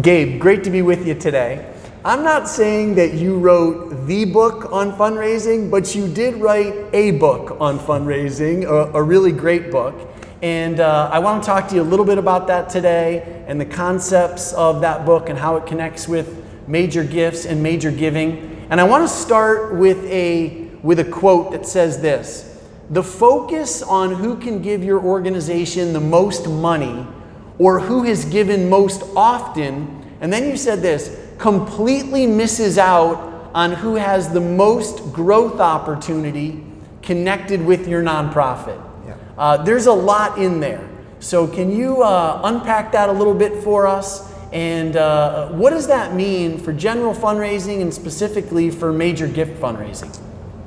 Gabe, great to be with you today. I'm not saying that you wrote the book on fundraising, but you did write a book on fundraising, a really great book. And I want to talk to you a little bit about that today and the concepts of that book and how it connects with major gifts and major giving. And I want to start with a quote that says this: the focus on who can give your organization the most money or who has given most often, and then you said this, completely misses out on who has the most growth opportunity connected with your nonprofit. Yeah. There's a lot in there. So can you unpack that a little bit for us? And what does that mean for general fundraising and specifically for major gift fundraising?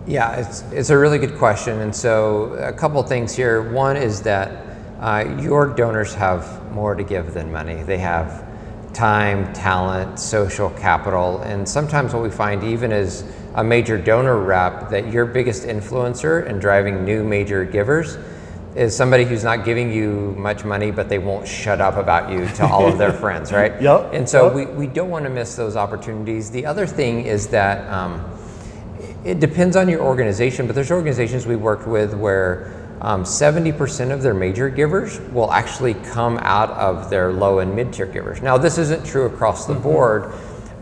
Yeah, it's a really good question. And so a couple things here. One is that your donors have more to give than money. They have time, talent, social capital, and sometimes what we find even as a major donor rep, that your biggest influencer in driving new major givers is somebody who's not giving you much money, but they won't shut up about you to all of their friends, right? Yep. And so we don't want to miss those opportunities. The other thing is that it depends on your organization, but there's organizations we worked with where 70% of their major givers will actually come out of their low and mid-tier givers. Now, this isn't true across the board,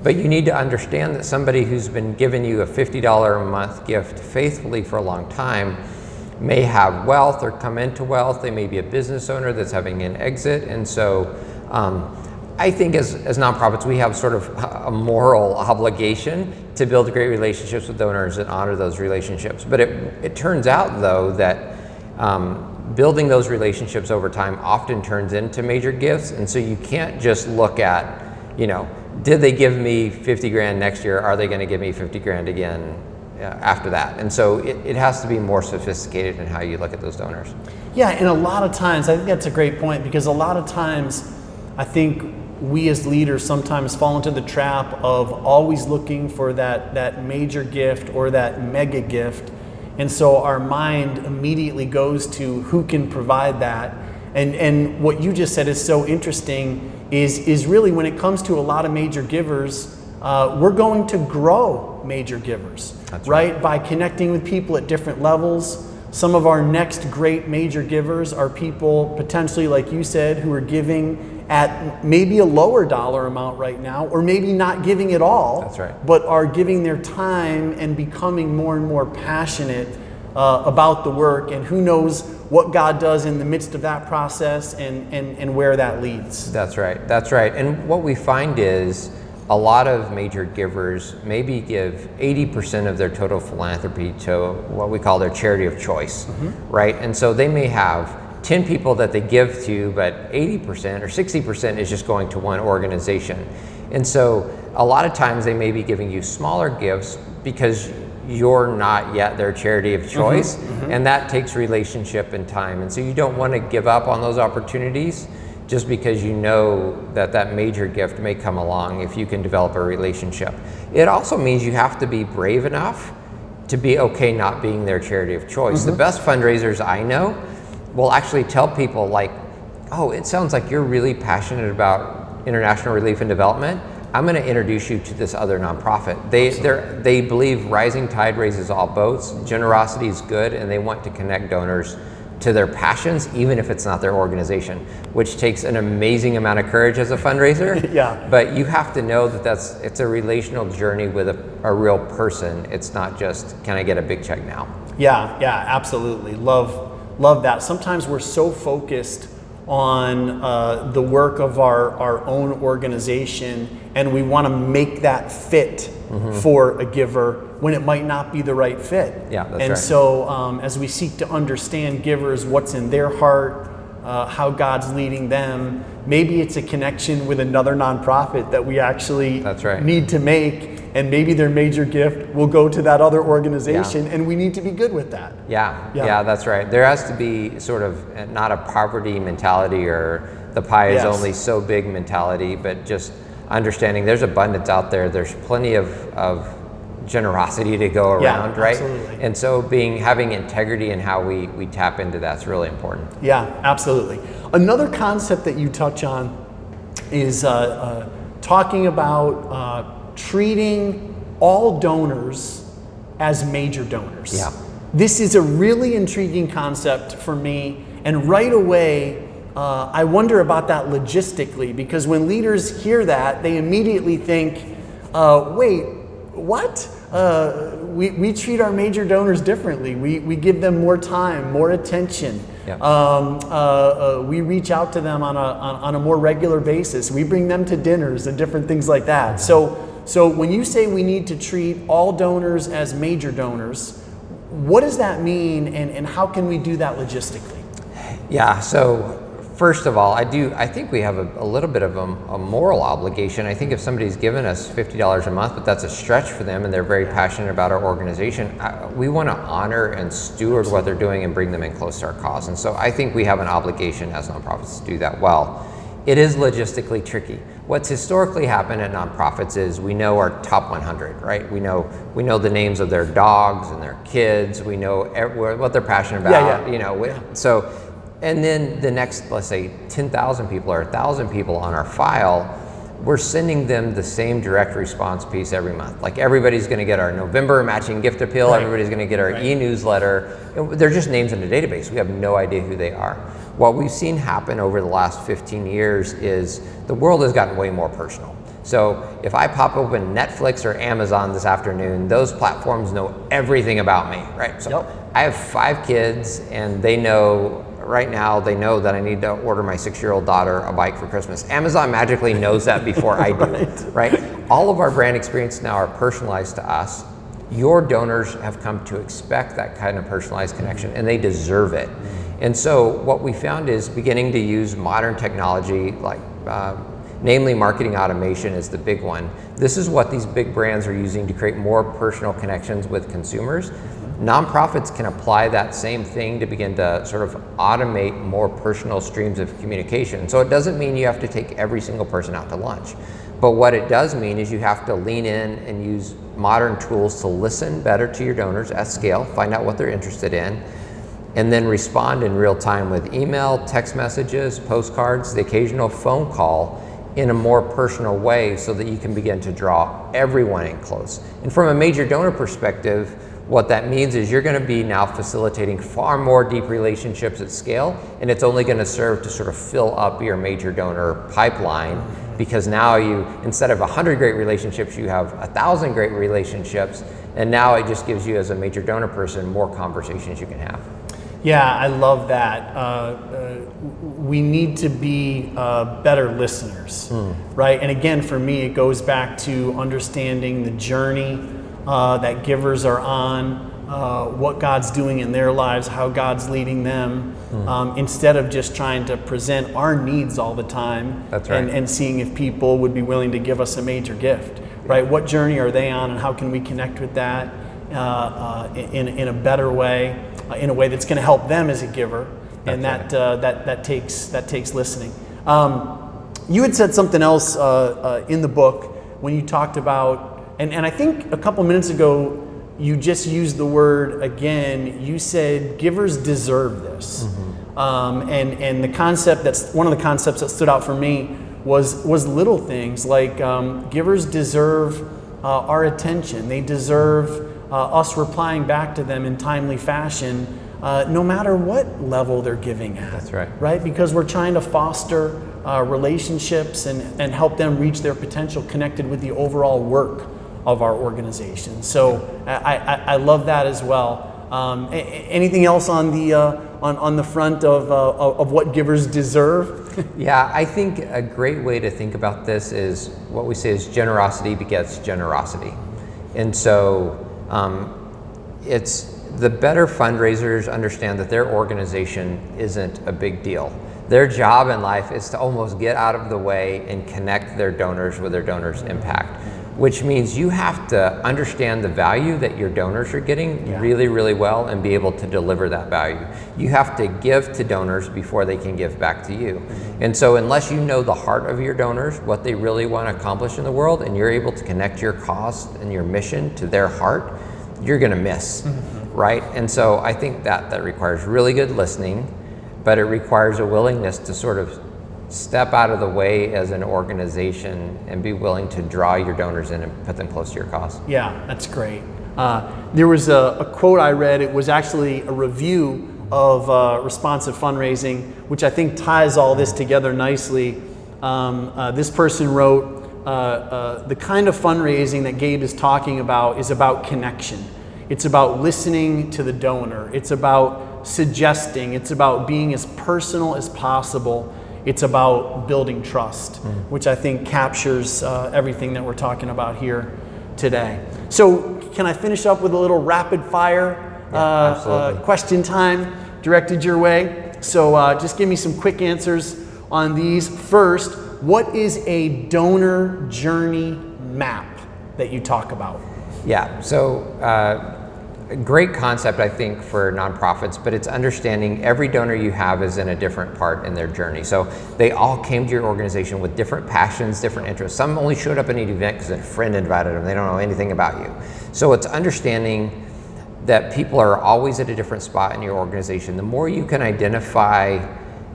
but you need to understand that somebody who's been giving you a $50 a month gift faithfully for a long time may have wealth or come into wealth. They may be a business owner that's having an exit. And so I think as nonprofits, we have sort of a moral obligation to build great relationships with donors and honor those relationships. But it turns out, though, that building those relationships over time often turns into major gifts. And so you can't just look at, did they give me 50 grand next year? Are they going to give me 50 grand again after that? And so it has to be more sophisticated in how you look at those donors. Yeah, and a lot of times, I think that's a great point, because a lot of times I think we as leaders sometimes fall into the trap of always looking for that major gift or that mega gift. And so our mind immediately goes to who can provide that. And what you just said is so interesting, is really when it comes to a lot of major givers, we're going to grow major givers. That's right? By connecting with people at different levels. Some of our next great major givers are people potentially, like you said, who are giving at maybe a lower dollar amount right now, or maybe not giving at all. That's right. But are giving their time and becoming more and more passionate about the work, and who knows what God does in the midst of that process and where that leads. That's right. And what we find is a lot of major givers maybe give 80% of their total philanthropy to what we call their charity of choice, right? And so they may have 10 people that they give to, but 80% or 60% is just going to one organization. And so a lot of times they may be giving you smaller gifts because you're not yet their charity of choice, and that takes relationship and time. And so you don't want to give up on those opportunities just because you know that major gift may come along if you can develop a relationship. It also means you have to be brave enough to be okay not being their charity of choice. The best fundraisers I know will actually tell people, like, oh, it sounds like you're really passionate about international relief and development. I'm going to introduce you to this other nonprofit. They believe rising tide raises all boats. Generosity is good, and they want to connect donors to their passions, even if it's not their organization, which takes an amazing amount of courage as a fundraiser. Yeah. But you have to know that it's a relational journey with a real person. It's not just, can I get a big check now? Yeah, absolutely. Love that. Sometimes we're so focused on the work of our own organization, and we want to make that fit for a giver when it might not be the right fit. Yeah, that's and right. So as we seek to understand givers, what's in their heart, how God's leading them, maybe it's a connection with another nonprofit that we actually need to make, and maybe their major gift will go to that other organization, and we need to be good with that. Yeah, that's right. There has to be sort of not a poverty mentality or the pie is only so big mentality, but just understanding there's abundance out there. There's plenty of generosity to go around, right? Absolutely. And so having integrity in how we tap into that's really important. Yeah, absolutely. Another concept that you touch on is talking about treating all donors as major donors. Yeah. This is a really intriguing concept for me, and right away, I wonder about that logistically, because when leaders hear that, they immediately think, wait, what? We treat our major donors differently. We give them more time, more attention. Yeah. We reach out to them on a more regular basis. We bring them to dinners and different things like that. So when you say we need to treat all donors as major donors, what does that mean, and how can we do that logistically? Yeah, so first of all, I think we have a little bit of a moral obligation. I think if somebody's given us $50 a month, but that's a stretch for them and they're very passionate about our organization, we want to honor and steward what they're doing and bring them in close to our cause. And so I think we have an obligation as nonprofits to do that well. It is logistically tricky. What's historically happened at nonprofits is we know our top 100, right? We know the names of their dogs and their kids. We know what they're passionate about. So. And then the next, let's say 10,000 people or 1,000 people on our file, we're sending them the same direct response piece every month. Like everybody's gonna get our November matching gift appeal, right. Everybody's gonna get our e-newsletter. They're just names in the database. We have no idea who they are. What we've seen happen over the last 15 years is the world has gotten way more personal. So if I pop open Netflix or Amazon this afternoon, those platforms know everything about me, right? So I have 5 kids and they know that I need to order my 6-year-old daughter a bike for Christmas. Amazon magically knows that before I do, right? All of our brand experience now are personalized to us. Your donors have come to expect that kind of personalized connection, and they deserve it. And so what we found is beginning to use modern technology, like namely marketing automation is the big one. This is what these big brands are using to create more personal connections with consumers. Nonprofits can apply that same thing to begin to sort of automate more personal streams of communication. So it doesn't mean you have to take every single person out to lunch. But what it does mean is you have to lean in and use modern tools to listen better to your donors at scale, find out what they're interested in, and then respond in real time with email, text messages, postcards, the occasional phone call in a more personal way so that you can begin to draw everyone in close. And from a major donor perspective, what that means is you're going to be now facilitating far more deep relationships at scale, and it's only going to serve to sort of fill up your major donor pipeline, because now you, instead of 100 great relationships, you have 1,000 great relationships, and now it just gives you as a major donor person more conversations you can have. Yeah, I love that. We need to be better listeners, right? And again, for me, it goes back to understanding the journey that givers are on, what God's doing in their lives, how God's leading them, instead of just trying to present our needs all the time. That's right. and seeing if people would be willing to give us a major gift, right? What journey are they on, and how can we connect with that in a better way, in a way that's going to help them as a giver, and that takes listening. You had said something else in the book when you talked about. And I think a couple minutes ago, you just used the word again. You said givers deserve this, and the concept that's one of the concepts that stood out for me was little things like givers deserve our attention. They deserve us replying back to them in timely fashion, no matter what level they're giving at. That's right. Right, because we're trying to foster relationships and help them reach their potential, connected with the overall work of our organization. So I love that as well. Anything else on the front of what givers deserve? Yeah, I think a great way to think about this is what we say is generosity begets generosity. And so it's the better fundraisers understand that their organization isn't a big deal. Their job in life is to almost get out of the way and connect their donors with their donors' impact, which means you have to understand the value that your donors are getting really, really well and be able to deliver that value. You have to give to donors before they can give back to you. And so unless you know the heart of your donors, what they really want to accomplish in the world, and you're able to connect your cause and your mission to their heart, you're going to miss, right? And so I think that requires really good listening, but it requires a willingness to sort of step out of the way as an organization and be willing to draw your donors in and put them close to your cause. Yeah, that's great. There was a quote I read. It was actually a review of Responsive Fundraising, which I think ties all this together nicely. This person wrote, the kind of fundraising that Gabe is talking about is about connection. It's about listening to the donor. It's about suggesting. It's about being as personal as possible. It's about building trust, which I think captures everything that we're talking about here today. So can I finish up with a little rapid fire question time directed your way? So just give me some quick answers on these. First, what is a donor journey map that you talk about? Yeah, so a great concept, I think, for nonprofits, but it's understanding every donor you have is in a different part in their journey. So they all came to your organization with different passions, different interests. Some only showed up at an event because a friend invited them. They don't know anything about you. So it's understanding that people are always at a different spot in your organization. The more you can identify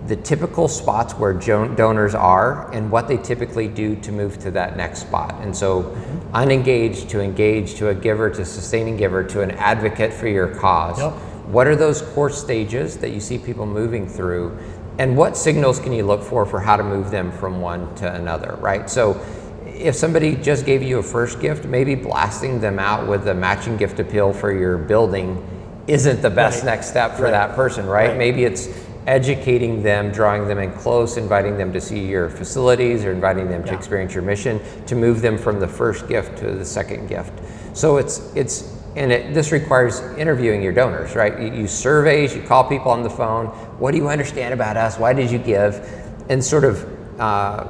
the typical spots where donors are and what they typically do to move to that next spot. And so unengaged to engaged to a giver to sustaining giver to an advocate for your cause. Yep. What are those core stages that you see people moving through? And what signals can you look for how to move them from one to another, right? So if somebody just gave you a first gift, maybe blasting them out with a matching gift appeal for your building isn't the best next step for that person, right? Maybe it's educating them, drawing them in close, inviting them to see your facilities or inviting them to experience your mission, to move them from the first gift to the second gift. So this requires interviewing your donors, right? You use surveys, you call people on the phone. What do you understand about us? Why did you give? And sort of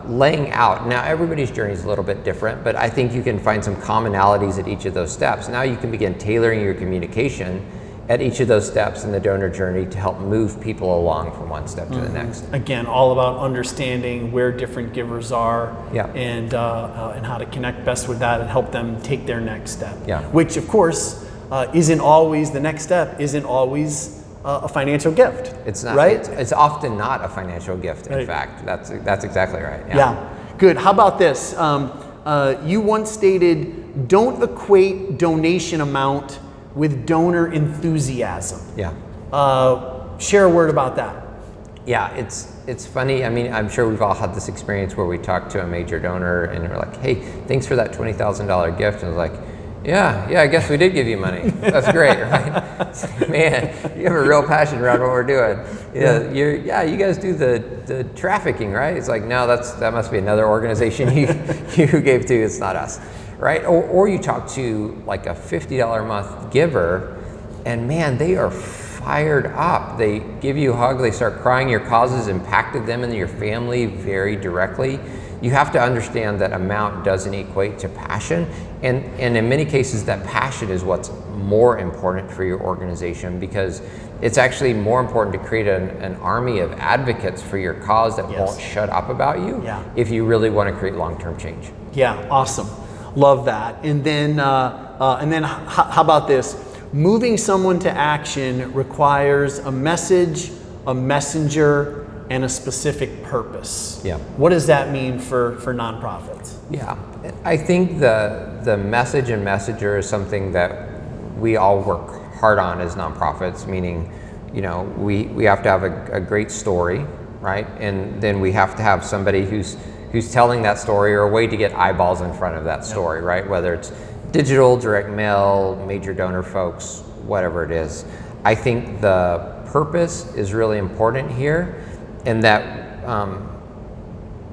laying out. Now everybody's journey is a little bit different, but I think you can find some commonalities at each of those steps. Now you can begin tailoring your communication at each of those steps in the donor journey to help move people along from one step to the next. Again, all about understanding where different givers are and how to connect best with that and help them take their next step. Which, of course, isn't always a financial gift. It's not, right? It's often not a financial gift. In fact, that's exactly right. Yeah. Good. How about this? You once stated, "Don't equate donation amount with donor enthusiasm." Share a word about that. Yeah, it's funny. I mean, I'm sure we've all had this experience where we talk to a major donor and we're like, "Hey, thanks for that $20,000 gift." And it's like, yeah, I guess we did give you money. That's great, right? It's like, man, you have a real passion around what we're doing. You guys do the trafficking, right? It's like, no, that must be another organization you gave to. It's not us. Right? Or you talk to like a $50 a month giver and man, they are fired up. They give you a hug, they start crying. Your cause has impacted them and your family very directly. You have to understand that amount doesn't equate to passion. And in many cases, that passion is what's more important for your organization, because it's actually more important to create an army of advocates for your cause that won't shut up about you if you really want to create long-term change. Yeah, awesome. Love that. And then how about this? Moving someone to action requires a message, a messenger, and a specific purpose. Yeah. What does that mean for nonprofits? Yeah, I think the message and messenger is something that we all work hard on as nonprofits, meaning, we have to have a great story, right? And then we have to have somebody who's telling that story, or a way to get eyeballs in front of that story, right? Whether it's digital, direct mail, major donor folks, whatever it is. I think the purpose is really important here, and that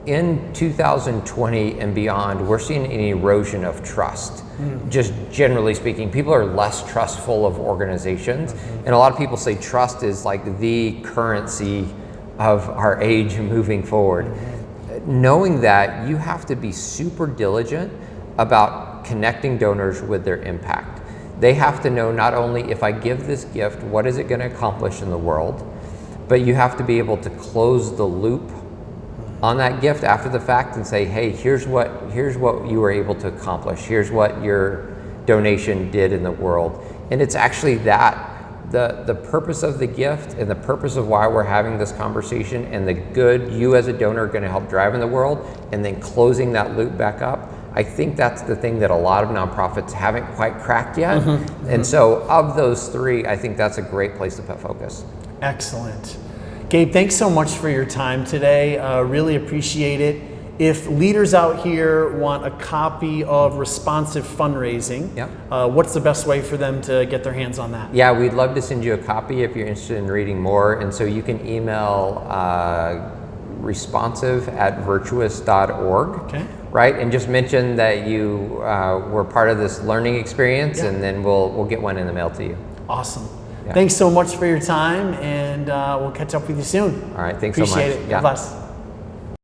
in 2020 and beyond, we're seeing an erosion of trust. Just generally speaking, people are less trustful of organizations, and a lot of people say trust is like the currency of our age moving forward. Knowing that, you have to be super diligent about connecting donors with their impact. They have to know not only, if I give this gift, what is it going to accomplish in the world, but you have to be able to close the loop on that gift after the fact and say, hey, here's what you were able to accomplish. Here's what your donation did in the world. And it's actually that the purpose of the gift and the purpose of why we're having this conversation and the good you as a donor are going to help drive in the world, and then closing that loop back up, I think that's the thing that a lot of nonprofits haven't quite cracked yet. And so of those three, I think that's a great place to put focus. Excellent. Gabe, thanks so much for your time today. Really appreciate it. If leaders out here want a copy of Responsive Fundraising, what's the best way for them to get their hands on that? Yeah, we'd love to send you a copy if you're interested in reading more. And so you can email responsive@virtuous.org. Okay. Right, and just mention that you were part of this learning experience, and then we'll get one in the mail to you. Awesome. Thanks so much for your time, and we'll catch up with you soon. All right, thanks so much. Appreciate it. God bless.